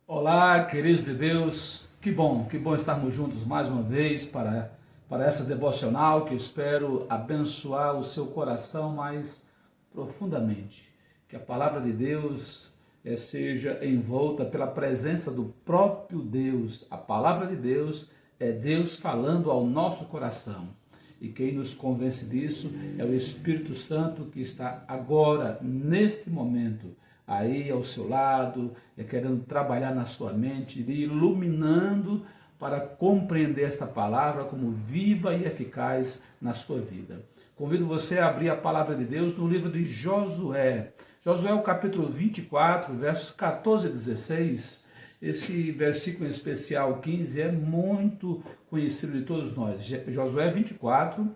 Olá, queridos de Deus, que bom estarmos juntos mais uma vez para essa devocional que eu espero abençoar o seu coração mais profundamente. Que a palavra de Deus seja envolta pela presença do próprio Deus. A palavra de Deus é Deus falando ao nosso coração. E quem nos convence disso é o Espírito Santo que está agora, neste momento, aí ao seu lado, querendo trabalhar na sua mente, iluminando para compreender esta palavra como viva e eficaz na sua vida. Convido você a abrir a palavra de Deus no livro de Josué. Josué, o capítulo 24, versos 14 e 16. Esse versículo em especial, 15, é muito conhecido de todos nós. Josué 24,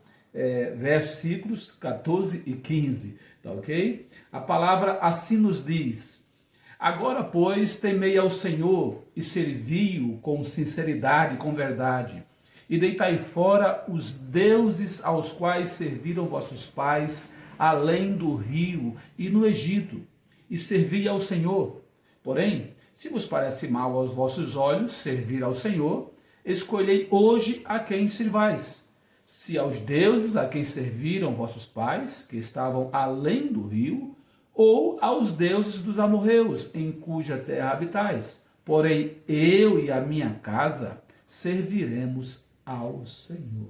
versículos 14 e 15, tá ok? A palavra assim nos diz: agora, pois, temei ao Senhor e servi-o com sinceridade e com verdade, e deitai fora os deuses aos quais serviram vossos pais, além do rio e no Egito, e servi ao Senhor. Porém, se vos parece mal aos vossos olhos servir ao Senhor, escolhei hoje a quem sirvais. Se aos deuses a quem serviram vossos pais, que estavam além do rio, ou aos deuses dos amorreus, em cuja terra habitais. Porém, eu e a minha casa serviremos ao Senhor.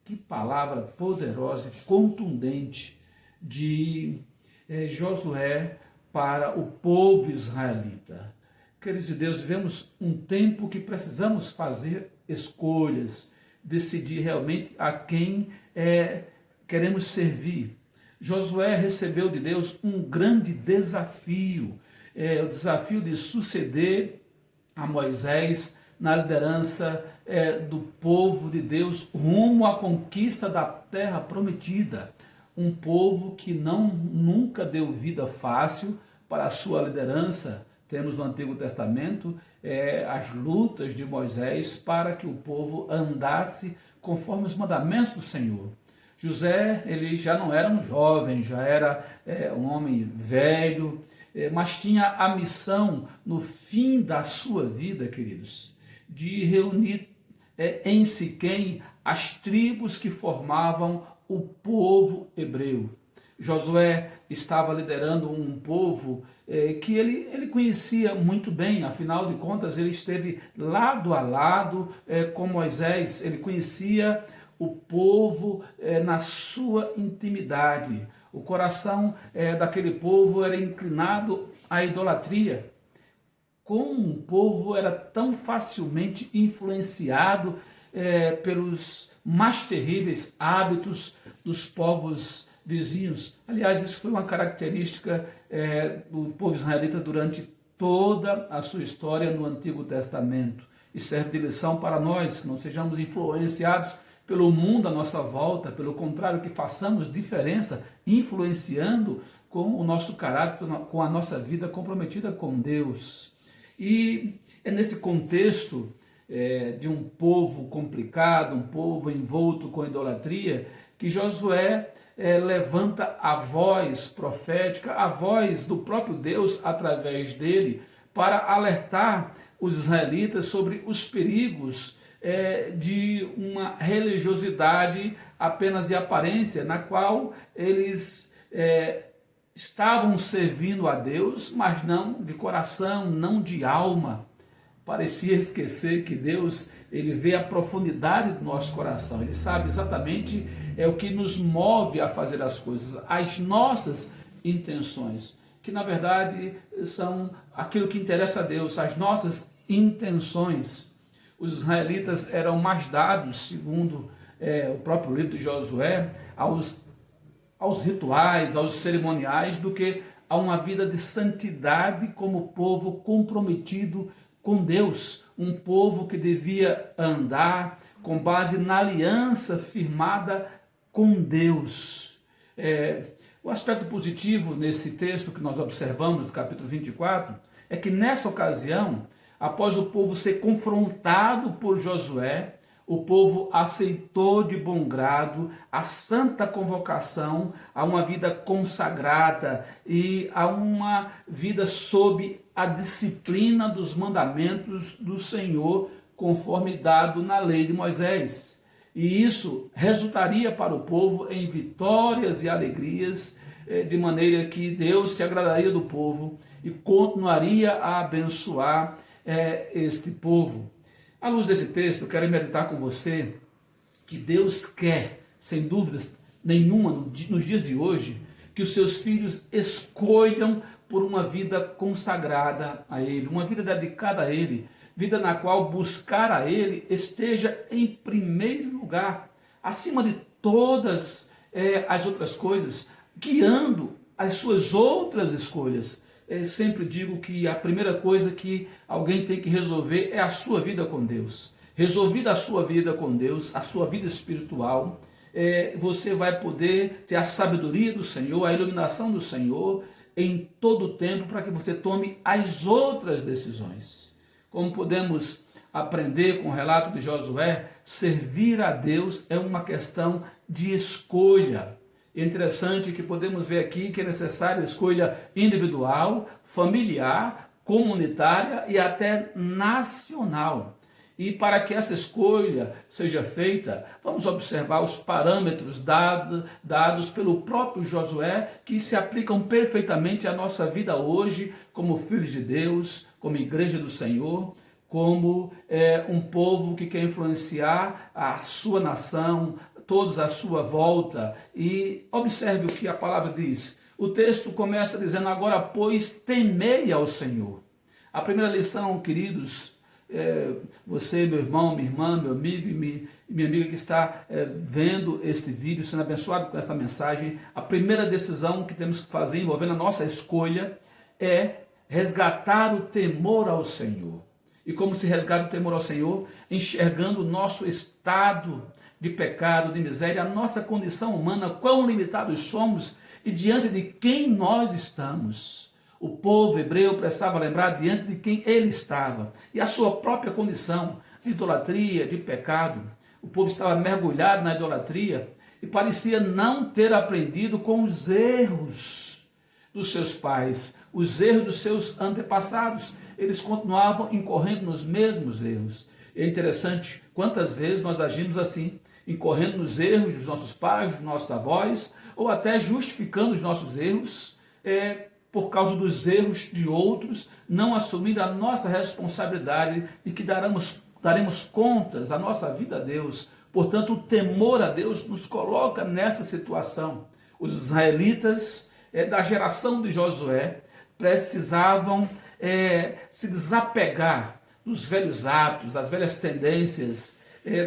Que palavra poderosa e contundente de Josué para o povo israelita. Queridos de Deus, vivemos um tempo que precisamos fazer escolhas, decidir realmente a quem queremos servir. Josué recebeu de Deus um grande desafio, o desafio de suceder a Moisés na liderança do povo de Deus rumo à conquista da terra prometida. Um povo que nunca deu vida fácil para a sua liderança. Temos no Antigo Testamento as lutas de Moisés para que o povo andasse conforme os mandamentos do Senhor. José, ele já não era um jovem, já era um homem velho, mas tinha a missão no fim da sua vida, queridos, de reunir em Siquém as tribos que formavam o povo hebreu. Josué estava liderando um povo que ele conhecia muito bem, afinal de contas ele esteve lado a lado com Moisés, ele conhecia o povo na sua intimidade. O coração daquele povo era inclinado à idolatria. Como um povo era tão facilmente influenciado pelos mais terríveis hábitos dos povos vizinhos. Aliás, isso foi uma característica do povo israelita durante toda a sua história no Antigo Testamento. E serve de lição para nós, que não sejamos influenciados pelo mundo à nossa volta, pelo contrário, que façamos diferença, influenciando com o nosso caráter, com a nossa vida comprometida com Deus. E é nesse contexto de um povo complicado, um povo envolto com idolatria, que Josué levanta a voz profética, a voz do próprio Deus através dele, para alertar os israelitas sobre os perigos de uma religiosidade apenas de aparência, na qual eles estavam servindo a Deus, mas não de coração, não de alma. Parecia esquecer que Deus, ele vê a profundidade do nosso coração, ele sabe exatamente o que nos move a fazer as coisas, as nossas intenções, que na verdade são aquilo que interessa a Deus, as nossas intenções. Os israelitas eram mais dados, segundo o próprio livro de Josué, aos rituais, aos cerimoniais, do que a uma vida de santidade como povo comprometido com Deus, um povo que devia andar com base na aliança firmada com Deus. O aspecto positivo nesse texto que nós observamos no capítulo 24 é que nessa ocasião, após o povo ser confrontado por Josué, o povo aceitou de bom grado a santa convocação a uma vida consagrada e a uma vida sob a disciplina dos mandamentos do Senhor, conforme dado na lei de Moisés. E isso resultaria para o povo em vitórias e alegrias, de maneira que Deus se agradaria do povo e continuaria a abençoar este povo. À luz desse texto, quero meditar com você que Deus quer, sem dúvidas nenhuma, nos dias de hoje, que os seus filhos escolham por uma vida consagrada a Ele, uma vida dedicada a Ele, vida na qual buscar a Ele esteja em primeiro lugar, acima de todas as outras coisas, guiando as suas outras escolhas. Sempre digo que a primeira coisa que alguém tem que resolver é a sua vida com Deus. Resolvida a sua vida com Deus, a sua vida espiritual, você vai poder ter a sabedoria do Senhor, a iluminação do Senhor em todo o tempo para que você tome as outras decisões. Como podemos aprender com o relato de Josué, servir a Deus é uma questão de escolha. É interessante que podemos ver aqui que é necessária escolha individual, familiar, comunitária e até nacional. E para que essa escolha seja feita, vamos observar os parâmetros dados pelo próprio Josué, que se aplicam perfeitamente à nossa vida hoje, como filhos de Deus, como igreja do Senhor, como um povo que quer influenciar a sua nação, todos à sua volta. E observe o que a palavra diz. O texto começa dizendo: agora, pois, temei ao Senhor. A primeira lição, queridos, você, meu irmão, minha irmã, meu amigo e minha amiga que está vendo este vídeo, sendo abençoado com esta mensagem, a primeira decisão que temos que fazer envolvendo a nossa escolha é resgatar o temor ao Senhor. E como se resgata o temor ao Senhor? Enxergando o nosso estado de pecado, de miséria, a nossa condição humana, quão limitados somos e diante de quem nós estamos. O povo hebreu precisava lembrar diante de quem ele estava e a sua própria condição de idolatria, de pecado. O povo estava mergulhado na idolatria e parecia não ter aprendido com os erros dos seus pais, os erros dos seus antepassados. Eles continuavam incorrendo nos mesmos erros. É interessante quantas vezes nós agimos assim, incorrendo nos erros dos nossos pais, dos nossos avós, ou até justificando os nossos erros por causa dos erros de outros, não assumindo a nossa responsabilidade e que daremos contas da nossa vida a Deus. Portanto, o temor a Deus nos coloca nessa situação. Os israelitas da geração de Josué precisavam se desapegar dos velhos hábitos, das velhas tendências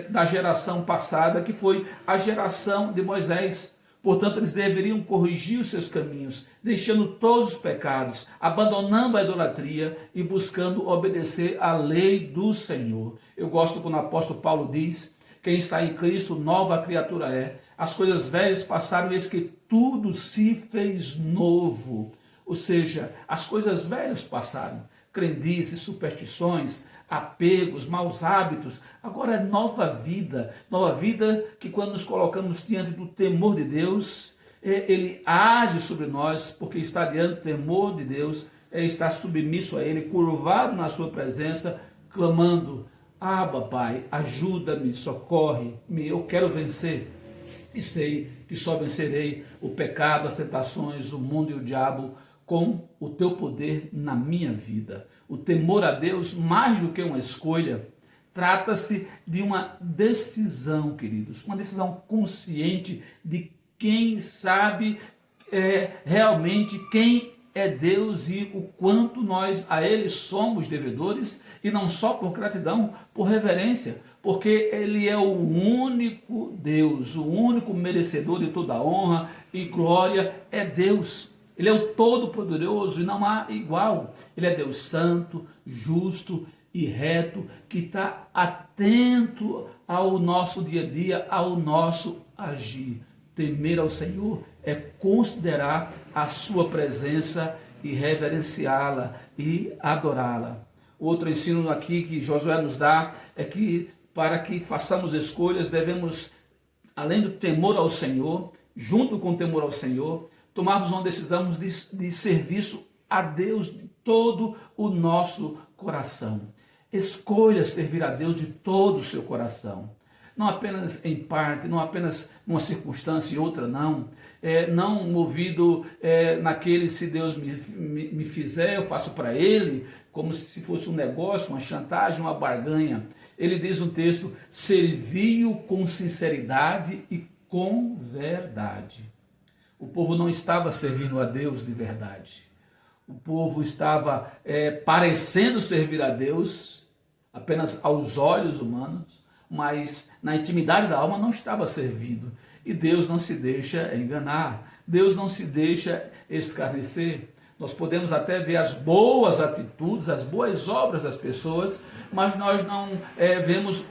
da geração passada, que foi a geração de Moisés. Portanto, eles deveriam corrigir os seus caminhos, deixando todos os pecados, abandonando a idolatria e buscando obedecer à lei do Senhor. Eu gosto quando o apóstolo Paulo diz: quem está em Cristo, nova criatura é. As coisas velhas passaram, eis que tudo se fez novo. Ou seja, as coisas velhas passaram. Crendices, superstições, apegos, maus hábitos. Agora é nova vida que quando nos colocamos diante do temor de Deus, Ele age sobre nós, porque estar diante do temor de Deus é estar submisso a Ele, curvado na sua presença, clamando: Abba, Pai, ajuda-me, socorre-me, eu quero vencer. E sei que só vencerei o pecado, as tentações, o mundo e o diabo com o teu poder na minha vida. O temor a Deus, mais do que uma escolha, trata-se de uma decisão, queridos, uma decisão consciente de quem sabe realmente quem é Deus e o quanto nós a Ele somos devedores, e não só por gratidão, por reverência, porque Ele é o único Deus, o único merecedor de toda honra e glória é Deus. Ele é o Todo-Poderoso e não há igual. Ele é Deus santo, justo e reto, que está atento ao nosso dia a dia, ao nosso agir. Temer ao Senhor é considerar a sua presença e reverenciá-la e adorá-la. Outro ensino aqui que Josué nos dá é que para que façamos escolhas, devemos, além do temor ao Senhor, junto com o temor ao Senhor, tomarmos uma decisão de serviço a Deus de todo o nosso coração. Escolha servir a Deus de todo o seu coração. Não apenas em parte, não apenas numa circunstância e outra, não. Não movido naquele, se Deus me fizer, eu faço para Ele, como se fosse um negócio, uma chantagem, uma barganha. Ele diz no texto, serviu com sinceridade e com verdade. O povo não estava servindo a Deus de verdade. O povo estava parecendo servir a Deus apenas aos olhos humanos, mas na intimidade da alma não estava servindo. E Deus não se deixa enganar, Deus não se deixa escarnecer. Nós podemos até ver as boas atitudes, as boas obras das pessoas, mas nós não vemos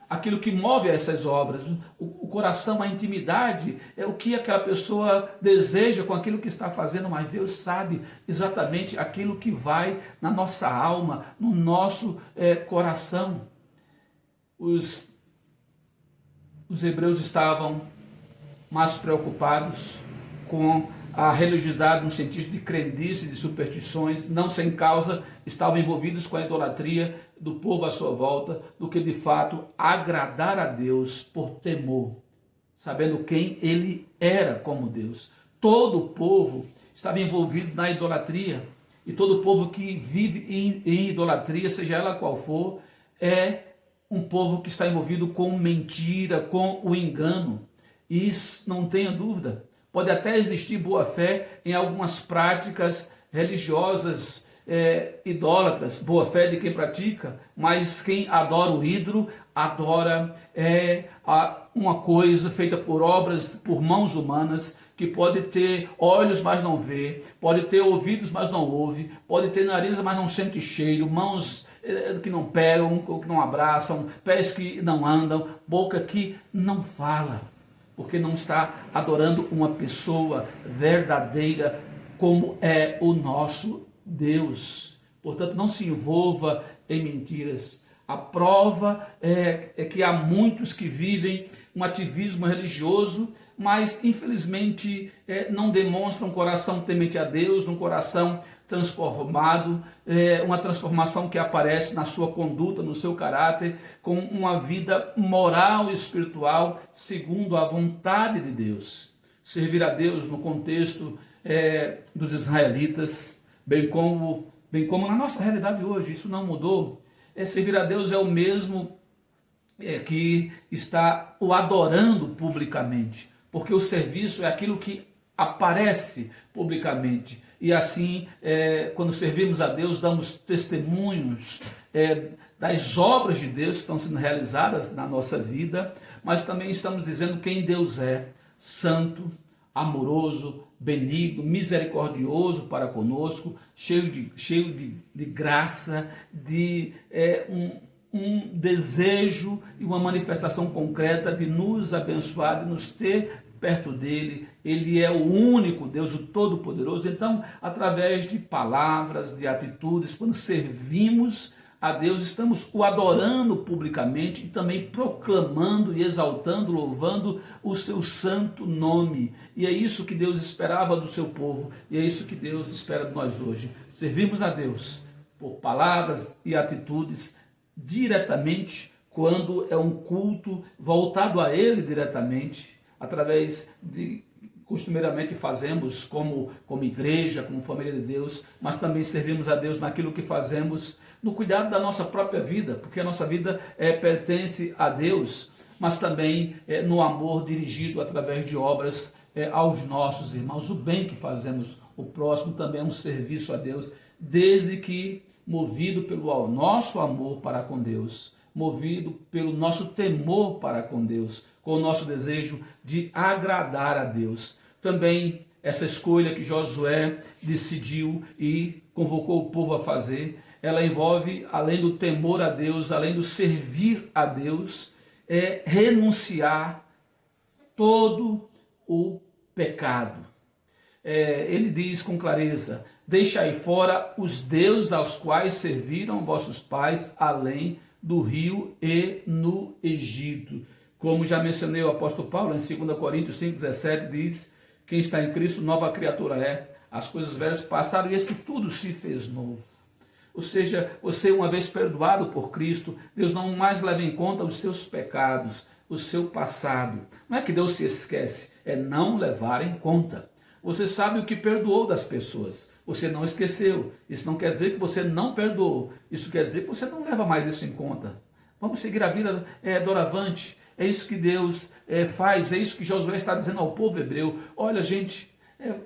aquilo que move essas obras, o coração, a intimidade, é o que aquela pessoa deseja com aquilo que está fazendo, mas Deus sabe exatamente aquilo que vai na nossa alma, no nosso coração. Os hebreus estavam mais preocupados com a religiosidade no sentido de crendices e superstições, não sem causa, estavam envolvidos com a idolatria do povo à sua volta, do que de fato agradar a Deus por temor, sabendo quem ele era como Deus. Todo o povo estava envolvido na idolatria, e todo o povo que vive em idolatria, seja ela qual for, é um povo que está envolvido com mentira, com o engano. E não tenha dúvida, pode até existir boa fé em algumas práticas religiosas idólatras, boa fé de quem pratica, mas quem adora o ídolo, adora uma coisa feita por obras, por mãos humanas, que pode ter olhos, mas não vê, pode ter ouvidos, mas não ouve, pode ter nariz, mas não sente cheiro, mãos que não pegam, que não abraçam, pés que não andam, boca que não fala, porque não está adorando uma pessoa verdadeira como é o nosso Deus. Portanto, não se envolva em mentiras. A prova é que há muitos que vivem um ativismo religioso, mas infelizmente não demonstram um coração temente a Deus, um coração transformado, uma transformação que aparece na sua conduta, no seu caráter, com uma vida moral e espiritual segundo a vontade de Deus. Servir a Deus no contexto dos israelitas, bem como na nossa realidade hoje, isso não mudou. Servir a Deus é o mesmo que está o adorando publicamente, porque o serviço é aquilo que aparece publicamente. E assim, quando servimos a Deus, damos testemunhos das obras de Deus que estão sendo realizadas na nossa vida, mas também estamos dizendo quem Deus é: santo, amoroso, benigno, misericordioso para conosco, cheio de graça, de um desejo e uma manifestação concreta de nos abençoar, de nos ter perto dele. Ele é o único Deus, o Todo-Poderoso. Então, através de palavras, de atitudes, quando servimos a Deus, estamos o adorando publicamente e também proclamando e exaltando, louvando o seu santo nome. E é isso que Deus esperava do seu povo, e é isso que Deus espera de nós hoje. Servimos a Deus por palavras e atitudes diretamente, quando é um culto voltado a Ele diretamente, através de costumeiramente fazemos como igreja, como família de Deus, mas também servimos a Deus naquilo que fazemos no cuidado da nossa própria vida, porque a nossa vida pertence a Deus, mas também no amor dirigido através de obras aos nossos irmãos. O bem que fazemos o próximo também é um serviço a Deus, desde que movido pelo nosso amor para com Deus, movido pelo nosso temor para com Deus, com o nosso desejo de agradar a Deus. Também essa escolha que Josué decidiu e convocou o povo a fazer, ela envolve, além do temor a Deus, além do servir a Deus, renunciar todo o pecado. Ele diz com clareza: deixai fora os deuses aos quais serviram vossos pais, além do rio e no Egito. Como já mencionei, o apóstolo Paulo, em 2 Coríntios 5,17, diz: quem está em Cristo, nova criatura é. As coisas velhas passaram e eis que tudo se fez novo. Ou seja, você, uma vez perdoado por Cristo, Deus não mais leva em conta os seus pecados, o seu passado. Não é que Deus se esquece, é não levar em conta. Você sabe o que perdoou das pessoas, você não esqueceu. Isso não quer dizer que você não perdoou, isso quer dizer que você não leva mais isso em conta. Vamos seguir a vida doravante. É isso que Deus faz, é isso que Josué está dizendo ao povo hebreu. Olha, gente,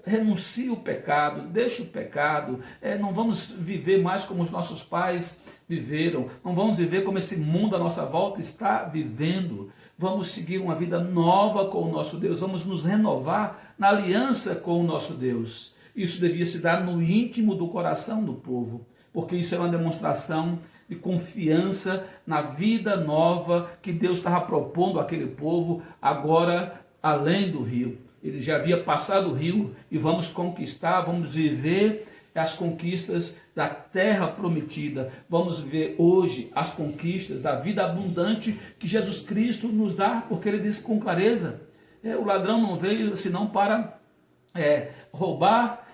renuncia o pecado, deixa o pecado, não vamos viver mais como os nossos pais viveram, não vamos viver como esse mundo à nossa volta está vivendo. Vamos seguir uma vida nova com o nosso Deus, vamos nos renovar na aliança com o nosso Deus. Isso devia se dar no íntimo do coração do povo, porque isso é uma demonstração de confiança na vida nova que Deus estava propondo àquele povo, agora além do rio. Ele já havia passado o rio e vamos conquistar, vamos viver as conquistas da terra prometida. Vamos viver hoje as conquistas da vida abundante que Jesus Cristo nos dá, porque ele disse com clareza, o ladrão não veio senão para roubar,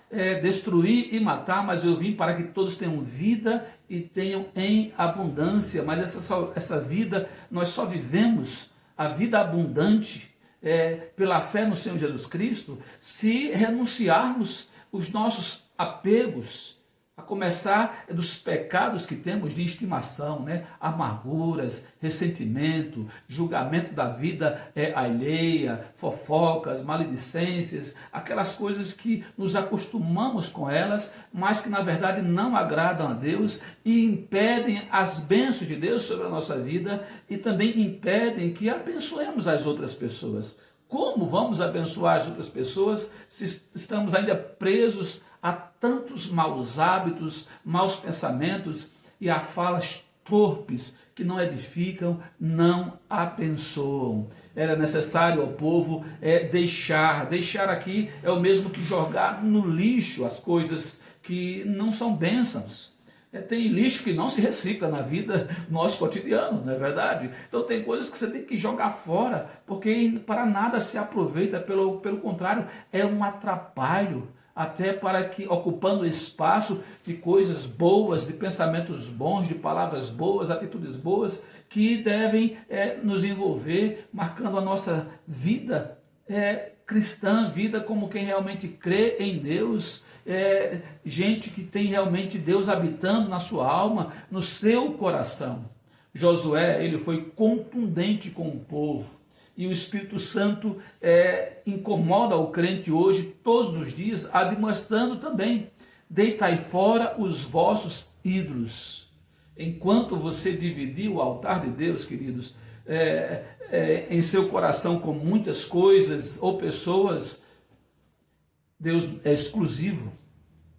destruir e matar, mas eu vim para que todos tenham vida e tenham em abundância. Mas essa vida, nós só vivemos a vida abundante pela fé no Senhor Jesus Cristo, se renunciarmos os nossos apegos, a começar dos pecados que temos de estimação, né? Amarguras, ressentimento, julgamento da vida alheia, fofocas, maledicências, aquelas coisas que nos acostumamos com elas, mas que na verdade não agradam a Deus e impedem as bênçãos de Deus sobre a nossa vida e também impedem que abençoemos as outras pessoas. Como vamos abençoar as outras pessoas se estamos ainda presos a tantos maus hábitos, maus pensamentos e a falas torpes que não edificam, não abençoam? Era necessário ao povo deixar aqui é o mesmo que jogar no lixo as coisas que não são bênçãos. Tem lixo que não se recicla na vida nosso cotidiano, não é verdade? Então tem coisas que você tem que jogar fora, porque para nada se aproveita, pelo contrário, é um atrapalho, até para que, ocupando espaço de coisas boas, de pensamentos bons, de palavras boas, atitudes boas, que devem nos envolver, marcando a nossa vida cristã, vida como quem realmente crê em Deus, gente que tem realmente Deus habitando na sua alma, no seu coração. Josué, ele foi contundente com o povo, e o Espírito Santo incomoda o crente hoje, todos os dias, admoestando também: deitai fora os vossos ídolos. Enquanto você dividir o altar de Deus, queridos, em seu coração com muitas coisas ou pessoas, Deus é exclusivo,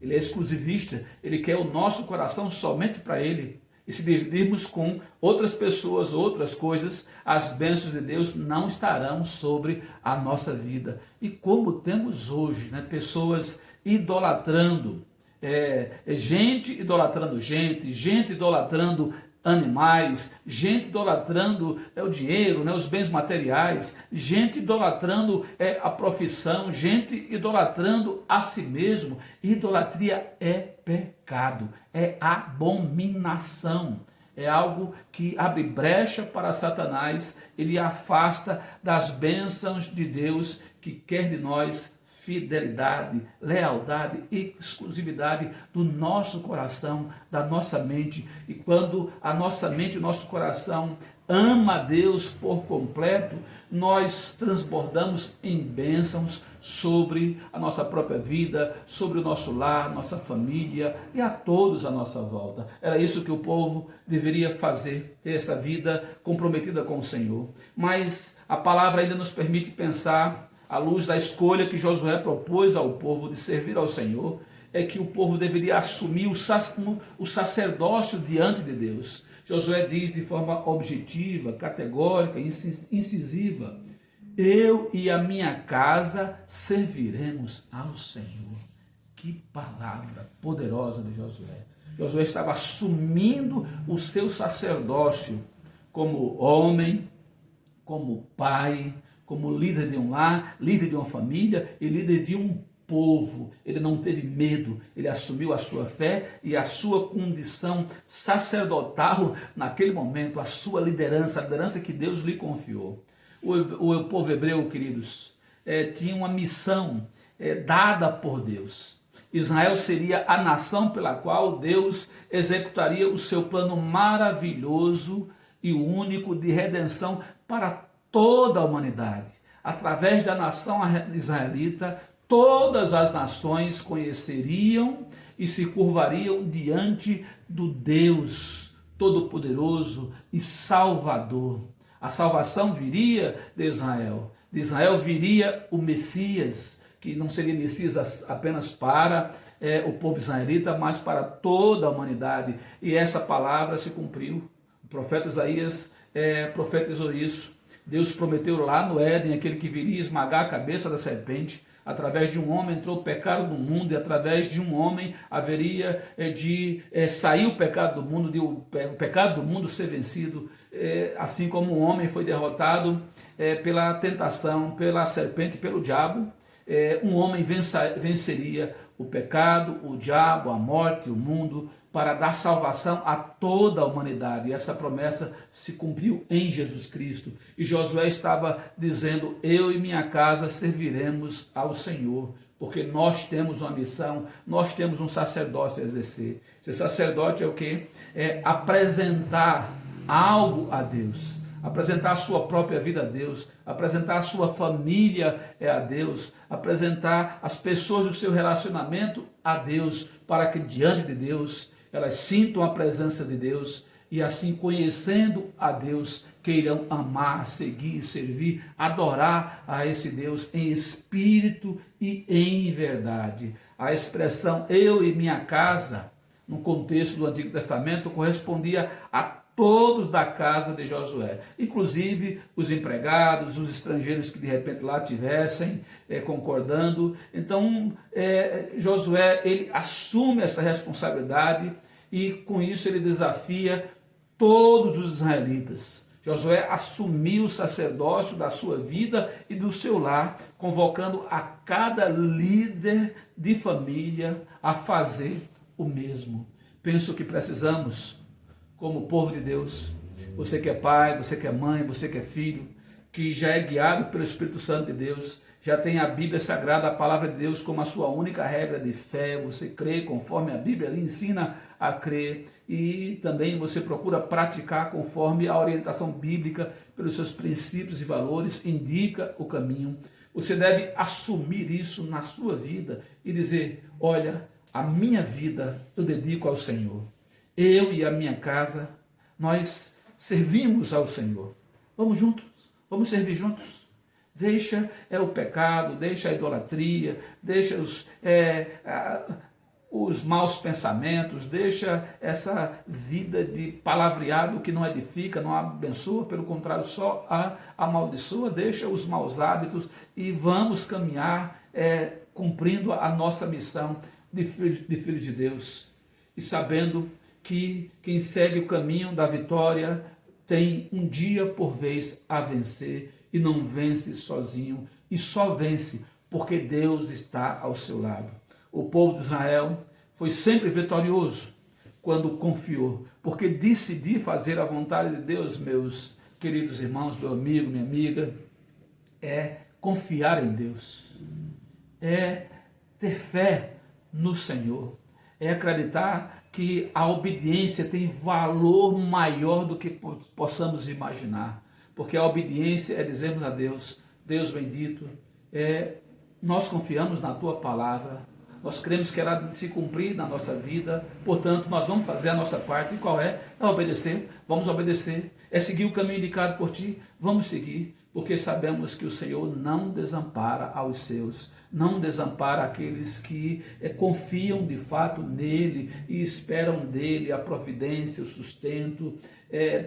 ele é exclusivista, ele quer o nosso coração somente para ele. E se dividirmos com outras pessoas, outras coisas, as bênçãos de Deus não estarão sobre a nossa vida. E como temos hoje, né, pessoas idolatrando, gente idolatrando gente idolatrando animais, gente idolatrando o dinheiro, né, os bens materiais, gente idolatrando a profissão, gente idolatrando a si mesmo. Idolatria é pecado, é abominação. É algo que abre brecha para Satanás, ele afasta das bênçãos de Deus, que quer de nós fidelidade, lealdade e exclusividade do nosso coração, da nossa mente. E quando a nossa mente, o nosso coração ama a Deus por completo, nós transbordamos em bênçãos sobre a nossa própria vida, sobre o nosso lar, nossa família e a todos à nossa volta. Era isso que o povo deveria fazer, ter essa vida comprometida com o Senhor. Mas a palavra ainda nos permite pensar, à luz da escolha que Josué propôs ao povo de servir ao Senhor, é que o povo deveria assumir o sacerdócio diante de Deus. Josué diz de forma objetiva, categórica, incisiva: eu e a minha casa serviremos ao Senhor. Que palavra poderosa de Josué. Josué estava assumindo o seu sacerdócio como homem, como pai, como líder de um lar, líder de uma família e líder de um povo. Ele não teve medo, ele assumiu a sua fé e a sua condição sacerdotal naquele momento, a sua liderança, a liderança que Deus lhe confiou. O povo hebreu, queridos, tinha uma missão dada por Deus. Israel seria a nação pela qual Deus executaria o seu plano maravilhoso e único de redenção para toda a humanidade. Através da nação israelita, todas as nações conheceriam e se curvariam diante do Deus Todo-Poderoso e Salvador. A salvação viria de Israel. De Israel viria o Messias, que não seria Messias apenas para o povo israelita, mas para toda a humanidade. E essa palavra se cumpriu. O profeta Isaías profetizou isso. Deus prometeu lá no Éden aquele que viria esmagar a cabeça da serpente. Através de um homem entrou o pecado no mundo, e através de um homem haveria de sair o pecado do mundo, de o pecado do mundo ser vencido, assim como o homem foi derrotado pela tentação, pela serpente, pelo diabo. Um homem venceria o pecado, o diabo, a morte, o mundo, para dar salvação a toda a humanidade. E essa promessa se cumpriu em Jesus Cristo. E Josué estava dizendo: eu e minha casa serviremos ao Senhor, porque nós temos uma missão, nós temos um sacerdócio a exercer. Esse sacerdote é o quê? É apresentar algo a Deus, apresentar a sua própria vida a Deus, apresentar a sua família a Deus, apresentar as pessoas do seu relacionamento a Deus, para que diante de Deus elas sintam a presença de Deus e assim, conhecendo a Deus, queiram amar, seguir, servir, adorar a esse Deus em espírito e em verdade. A expressão eu e minha casa, no contexto do Antigo Testamento, correspondia a todos da casa de Josué, inclusive os empregados, os estrangeiros que de repente lá tivessem concordando. Então Josué, ele assume essa responsabilidade e com isso ele desafia todos os israelitas. Josué assumiu o sacerdócio da sua vida e do seu lar, convocando a cada líder de família a fazer o mesmo. Penso que precisamos, como povo de Deus, você que é pai, você que é mãe, você que é filho, que já é guiado pelo Espírito Santo de Deus, já tem a Bíblia Sagrada, a Palavra de Deus como a sua única regra de fé, você crê conforme a Bíblia lhe ensina a crer e também você procura praticar conforme a orientação bíblica pelos seus princípios e valores, indica o caminho. Você deve assumir isso na sua vida e dizer: olha, a minha vida eu dedico ao Senhor. Eu e a minha casa, nós servimos ao Senhor. Vamos juntos, vamos servir juntos. Deixa o pecado, deixa a idolatria, deixa os maus pensamentos, deixa essa vida de palavreado que não edifica, não abençoa, pelo contrário, só amaldiçoa, deixa os maus hábitos e vamos caminhar cumprindo a nossa missão de filho de Deus e sabendo que quem segue o caminho da vitória tem um dia por vez a vencer e não vence sozinho e só vence porque Deus está ao seu lado. O povo de Israel foi sempre vitorioso quando confiou, porque decidir fazer a vontade de Deus, meus queridos irmãos, meu amigo, minha amiga, é confiar em Deus, é ter fé no Senhor, é acreditar que a obediência tem valor maior do que possamos imaginar, porque a obediência é dizermos a Deus: Deus bendito, nós confiamos na Tua palavra, nós cremos que ela se cumprir na nossa vida, portanto nós vamos fazer a nossa parte. E qual é? É obedecer, vamos obedecer, é seguir o caminho indicado por Ti, vamos seguir, porque sabemos que o Senhor não desampara aos seus, não desampara aqueles que confiam de fato nele e esperam dele a providência, o sustento,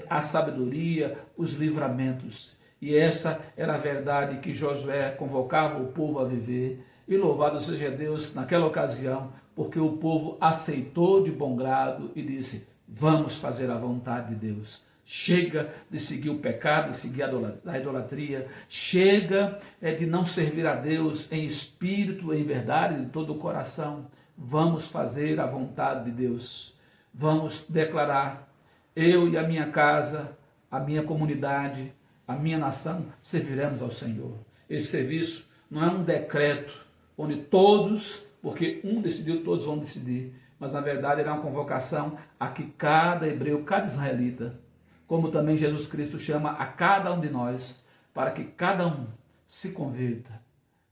a sabedoria, os livramentos. E essa era a verdade que Josué convocava o povo a viver. E louvado seja Deus naquela ocasião, porque o povo aceitou de bom grado e disse: vamos fazer a vontade de Deus. Chega de seguir o pecado, de seguir a idolatria. Chega de não servir a Deus em espírito, em verdade, de todo o coração. Vamos fazer a vontade de Deus. Vamos declarar: eu e a minha casa, a minha comunidade, a minha nação, serviremos ao Senhor. Esse serviço não é um decreto onde todos, porque um decidiu, todos vão decidir, mas na verdade ele é uma convocação a que cada hebreu, cada israelita, como também Jesus Cristo chama a cada um de nós, para que cada um se converta.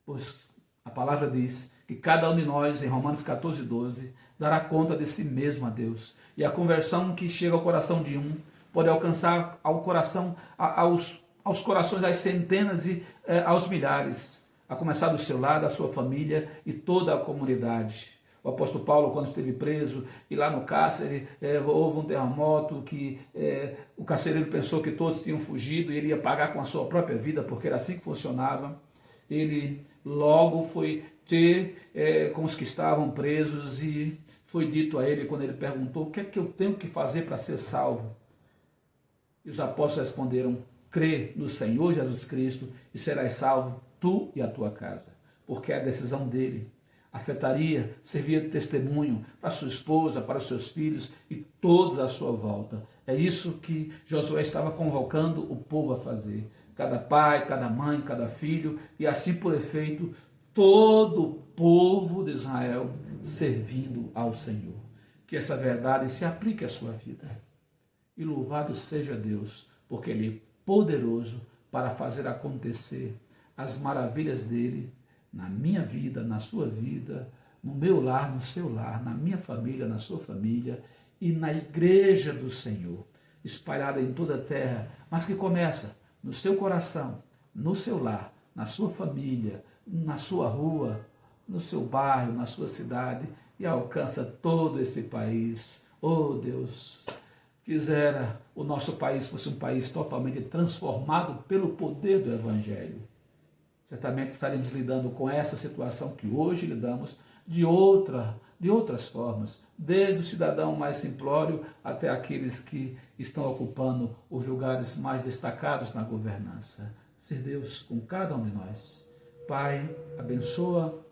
Pois a palavra diz que cada um de nós, em Romanos 14, 12, dará conta de si mesmo a Deus. E a conversão que chega ao coração de um pode alcançar ao coração, aos corações das centenas e aos milhares, a começar do seu lado, da sua família e toda a comunidade. O apóstolo Paulo, quando esteve preso, e lá no cárcere, houve um terremoto que o carcereiro pensou que todos tinham fugido e ele ia pagar com a sua própria vida, porque era assim que funcionava. Ele logo foi ter com os que estavam presos e foi dito a ele, quando ele perguntou: o que é que eu tenho que fazer para ser salvo? E os apóstolos responderam: crê no Senhor Jesus Cristo e serás salvo, tu e a tua casa. Porque a decisão dele afetaria, servia de testemunho para sua esposa, para os seus filhos e todos à sua volta. É isso que Josué estava convocando o povo a fazer. Cada pai, cada mãe, cada filho, e assim por efeito, todo o povo de Israel servindo ao Senhor. Que essa verdade se aplique à sua vida. E louvado seja Deus, porque Ele é poderoso para fazer acontecer as maravilhas dEle na minha vida, na sua vida, no meu lar, no seu lar, na minha família, na sua família e na igreja do Senhor, espalhada em toda a terra, mas que começa no seu coração, no seu lar, na sua família, na sua rua, no seu bairro, na sua cidade e alcança todo esse país. Oh Deus, quisera o nosso país fosse um país totalmente transformado pelo poder do Evangelho. Certamente estaremos lidando com essa situação que hoje lidamos de outras formas, desde o cidadão mais simplório até aqueles que estão ocupando os lugares mais destacados na governança. Ser Deus com cada um de nós. Pai, abençoa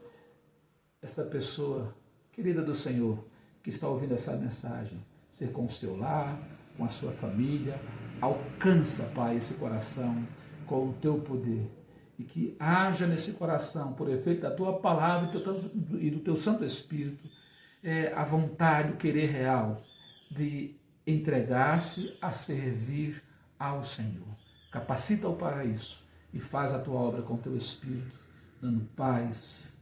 esta pessoa querida do Senhor que está ouvindo essa mensagem. Ser com o seu lar, com a sua família. Alcança, Pai, esse coração com o teu poder. E que haja nesse coração, por efeito da tua palavra e do teu Santo Espírito, a vontade, o querer real de entregar-se a servir ao Senhor. Capacita-o para isso e faz a tua obra com o teu Espírito, dando paz,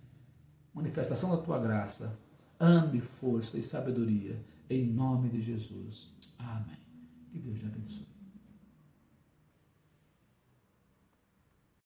manifestação da tua graça, ame, força e sabedoria, em nome de Jesus. Amém. Que Deus te abençoe.